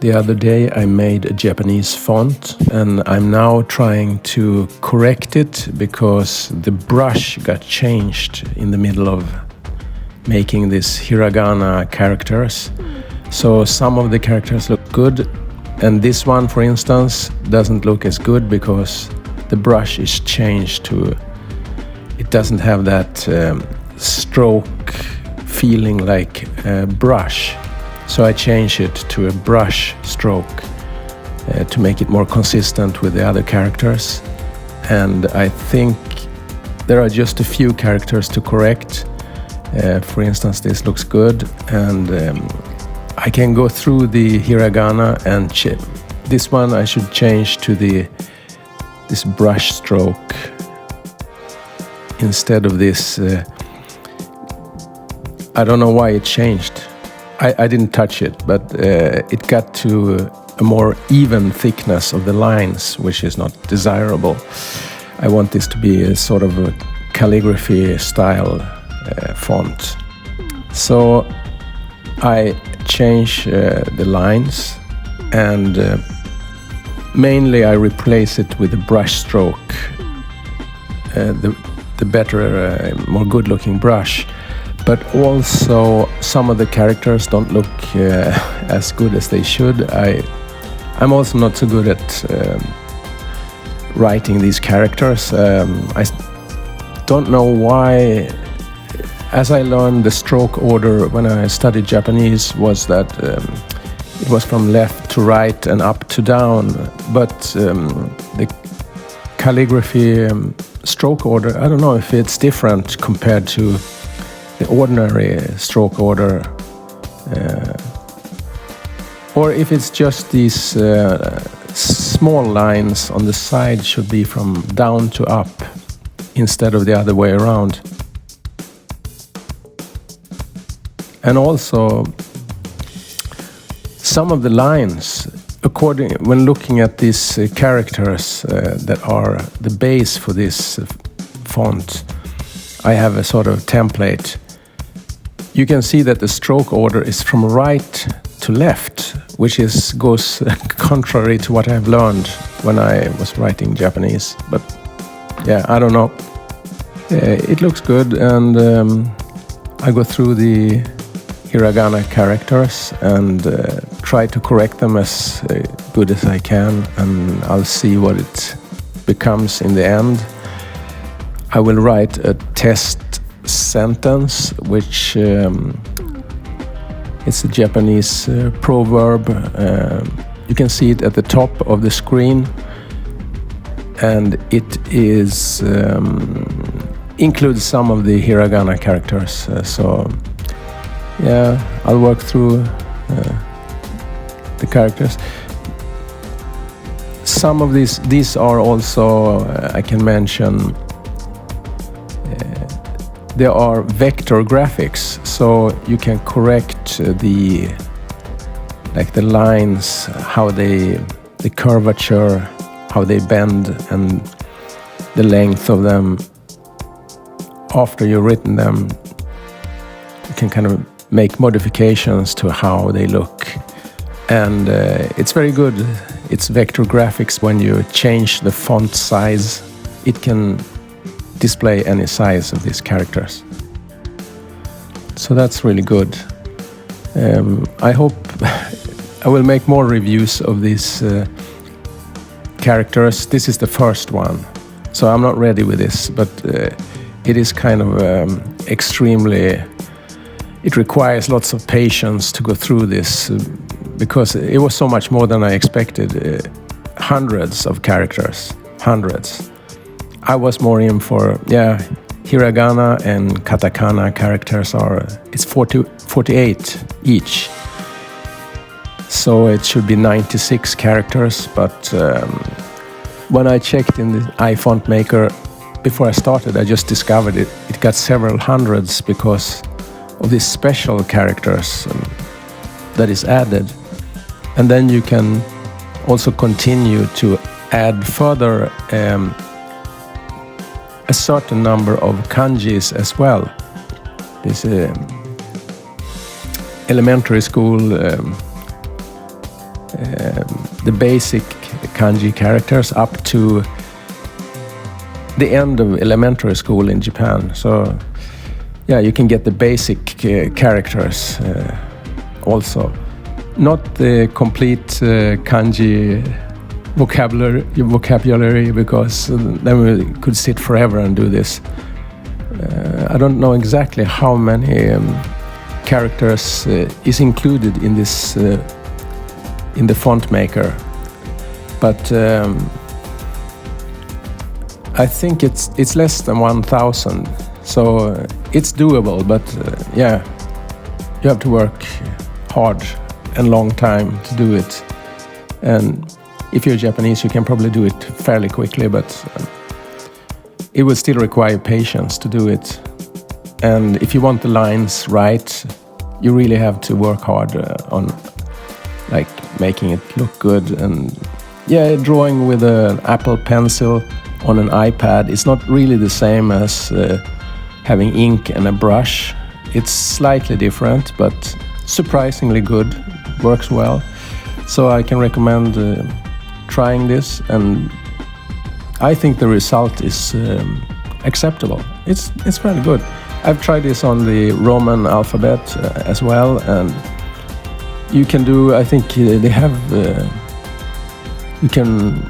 The other day I made a Japanese font and I'm now trying to correct it because the brush got changed in the middle of making these hiragana characters. So some of the characters look good and this one, for instance, doesn't look as good because the brush is changed to, it doesn't have that stroke feeling like a brush. So I changed it to a brush stroke to make it more consistent with the other characters. And I think there are just a few characters to correct. For instance, this looks good, and I can go through the hiragana and this one I should change to this brush stroke instead of this. I don't know why it changed. I didn't touch it, but it got to a more even thickness of the lines, which is not desirable. I want this to be a sort of a calligraphy style font. So I change the lines and mainly I replace it with a brush stroke, the better, more good-looking brush. But also some of the characters don't look as good as they should. I'm also not so good at writing these characters. I don't know why. As I learned, the stroke order when I studied Japanese was that it was from left to right and up to down. But the calligraphy stroke order, I don't know if it's different compared to the ordinary stroke order, or if it's just these small lines on the side should be from down to up instead of the other way around. And also some of the lines, when looking at these characters that are the base for this font, I have a sort of template. You can see that the stroke order is from right to left, which goes contrary to what I've learned when I was writing Japanese. But yeah, I don't know. It looks good, and I go through the hiragana characters and try to correct them as good as I can, and I'll see what it becomes in the end. I will write a test sentence, which it's a Japanese proverb. You can see it at the top of the screen, and it includes some of the hiragana characters. So yeah, I'll work through the characters. Some of these are also, I can mention, there are vector graphics, so you can correct the lines, how the curvature, how they bend, and the length of them. After you've written them, you can kind of make modifications to how they look, and it's very good. It's vector graphics. When you change the font size, it can display any size of these characters. So that's really good. I hope I will make more reviews of these characters. This is the first one, so I'm not ready with this, but it is kind of extremely, it requires lots of patience to go through this because it was so much more than I expected. Hundreds of characters, hundreds. I was more in for, hiragana and katakana characters it's 48 each. So it should be 96 characters, but when I checked in the iFontMaker before I started, I just discovered it got several hundreds because of these special characters that is added. And then you can also continue to add further a certain number of kanjis as well. This elementary school the basic kanji characters up to the end of elementary school in Japan. So yeah, you can get the basic characters also. Not the complete kanji vocabulary, because then we could sit forever and do this. I don't know exactly how many characters is included in this in the FontMaker, but I think it's less than 1,000, so it's doable. But yeah, you have to work hard and long time to do it. And if you're Japanese, you can probably do it fairly quickly, but it will still require patience to do it. And if you want the lines right, you really have to work hard on like making it look good. And yeah, drawing with an Apple Pencil on an iPad is not really the same as having ink and a brush. It's slightly different, but surprisingly good, works well. So I can recommend trying this, and I think the result is acceptable. It's very good. I've tried this on the Roman alphabet as well, and you can do, I think they have, you can,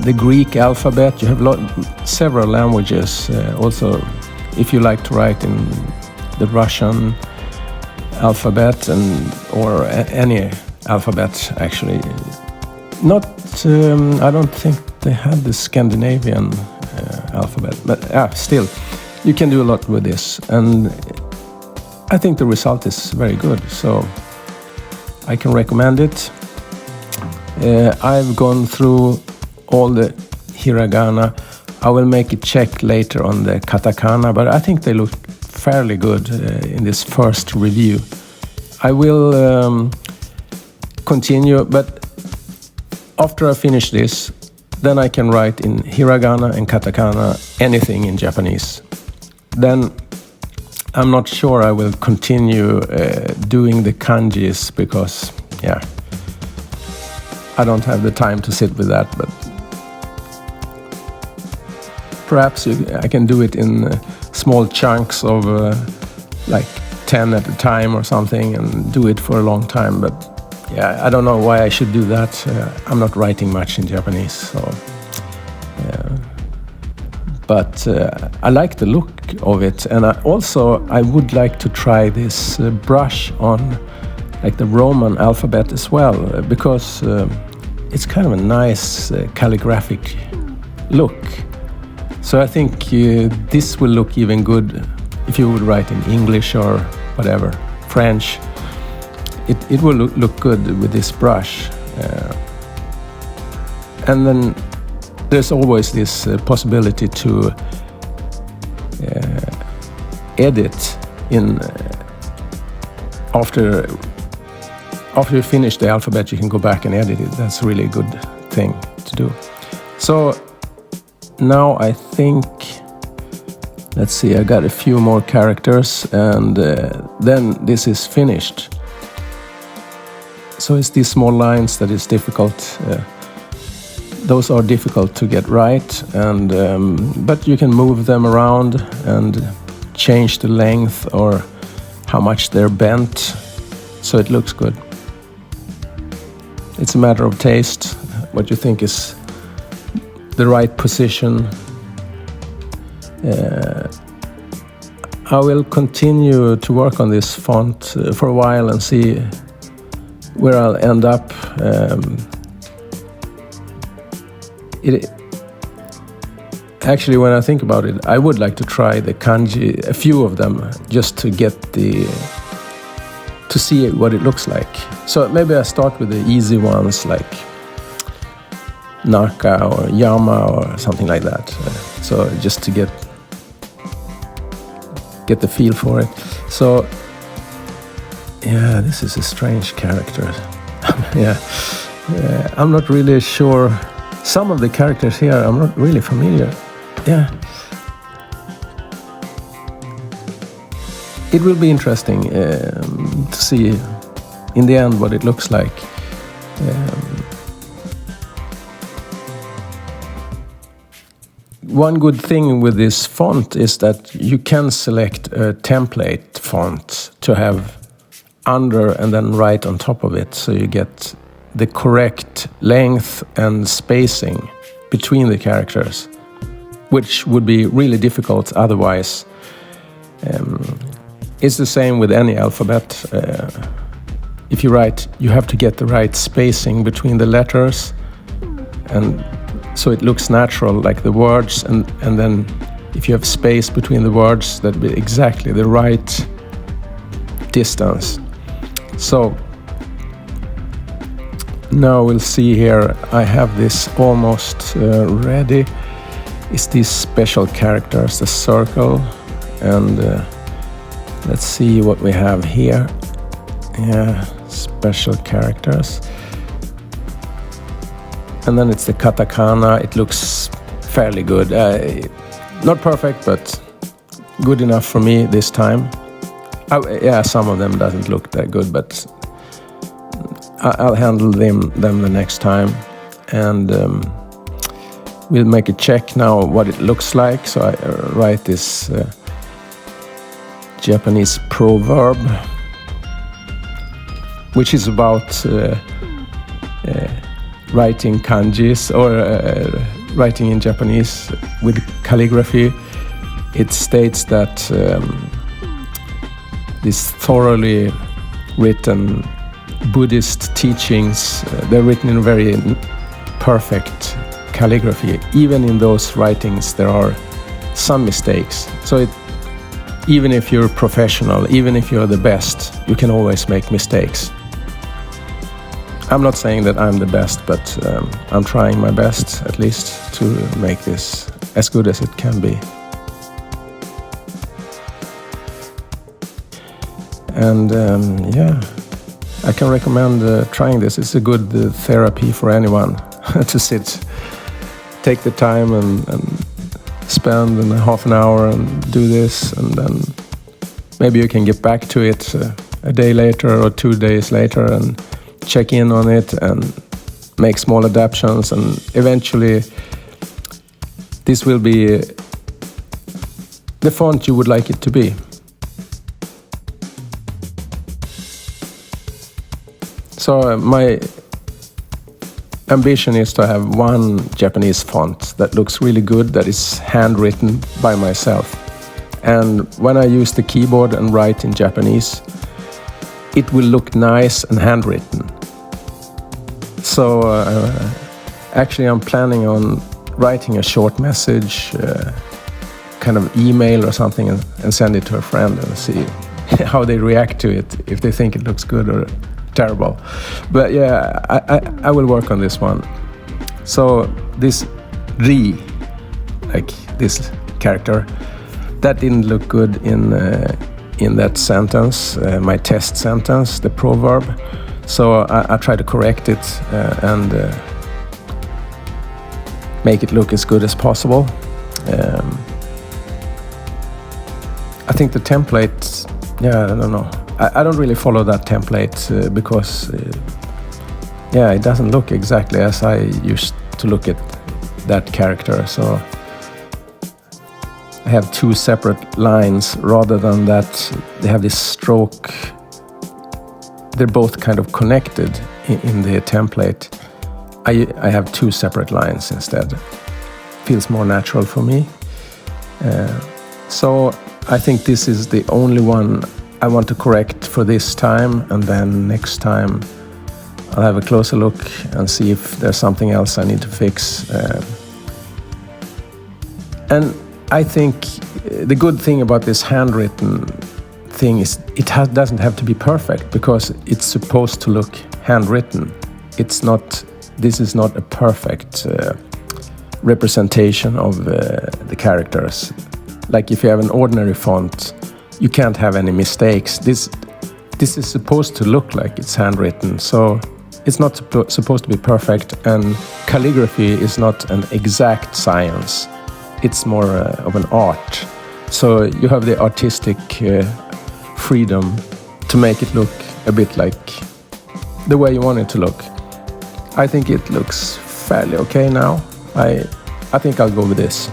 the Greek alphabet, you have several languages also, if you like to write in the Russian alphabet or any alphabet actually. Not, I don't think they have the Scandinavian alphabet, but still, you can do a lot with this, and I think the result is very good, so I can recommend it. I've gone through all the hiragana. I will make a check later on the katakana, but I think they look fairly good in this first review. I will continue, but after I finish this, then I can write in hiragana and katakana anything in Japanese. Then I'm not sure I will continue doing the kanjis, because yeah, I don't have the time to sit with that, but perhaps I can do it in small chunks of like 10 at a time or something, and do it for a long time. But yeah, I don't know why I should do that. I'm not writing much in Japanese, so but I like the look of it, and I would like to try this brush on like the Roman alphabet as well, because it's kind of a nice calligraphic look. So I think this will look even good if you would write in English or whatever, French. It will look good with this brush. And then there's always this possibility to edit in after you finish the alphabet, you can go back and edit it. That's a really good thing to do. So now I think, let's see, I got a few more characters, and then this is finished. So it's these small lines that is difficult. Those are difficult to get right, and but you can move them around and change the length or how much they're bent, so it looks good. It's a matter of taste, what you think is the right position. I will continue to work on this font for a while and see where I'll end up. Actually, when I think about it, I would like to try the kanji, a few of them, just to get to see what it looks like. So maybe I start with the easy ones like Naka or Yama or something like that. So just to get the feel for it. So yeah, this is a strange character. Yeah, I'm not really sure. Some of the characters here I'm not really familiar. Yeah, it will be interesting to see in the end what it looks like. One good thing with this font is that you can select a template font to have under and then right on top of it, so you get the correct length and spacing between the characters, which would be really difficult otherwise. It's the same with any alphabet. If you write, you have to get the right spacing between the letters, and so it looks natural, like the words, and then if you have space between the words, that'd be exactly the right distance. So now we'll see here, I have this almost ready. It's these special characters, the circle, and let's see what we have here. Yeah, special characters. And then it's the katakana. It looks fairly good. Not perfect, but good enough for me this time. Yeah, some of them doesn't look that good, but I'll handle them the next time. And we'll make a check now what it looks like. So I write this Japanese proverb, which is about writing kanjis, or writing in Japanese with calligraphy. It states that these thoroughly written Buddhist teachings, they're written in very perfect calligraphy. Even in those writings there are some mistakes. So even if you're professional, even if you're the best, you can always make mistakes. I'm not saying that I'm the best, but I'm trying my best, at least, to make this as good as it can be. And yeah, I can recommend trying this. It's a good therapy for anyone to take the time and spend half an hour and do this, and then maybe you can get back to it a day later or 2 days later and check in on it and make small adaptations, and eventually this will be the font you would like it to be. So my ambition is to have one Japanese font that looks really good, that is handwritten by myself. And when I use the keyboard and write in Japanese, it will look nice and handwritten. So actually I'm planning on writing a short message, kind of email or something, and send it to a friend and see how they react to it, if they think it looks good or terrible. But yeah, I will work on this one. So this ri, like this character, that didn't look good in that sentence, my test sentence, the proverb. So I try to correct it and make it look as good as possible. I think the template, yeah, I don't know. I don't really follow that template because, yeah, it doesn't look exactly as I used to look at that character. So I have two separate lines rather than that they have this stroke. They're both kind of connected in the template. I have two separate lines instead. Feels more natural for me. So I think this is the only one I want to correct for this time, and then next time I'll have a closer look and see if there's something else I need to fix. And I think the good thing about this handwritten thing is it doesn't have to be perfect, because it's supposed to look handwritten. This is not a perfect representation of the characters. Like if you have an ordinary font, you can't have any mistakes. This is supposed to look like it's handwritten, so it's not supposed to be perfect, and calligraphy is not an exact science. It's more of an art. So you have the artistic freedom to make it look a bit like the way you want it to look. I think it looks fairly okay now. I think I'll go with this.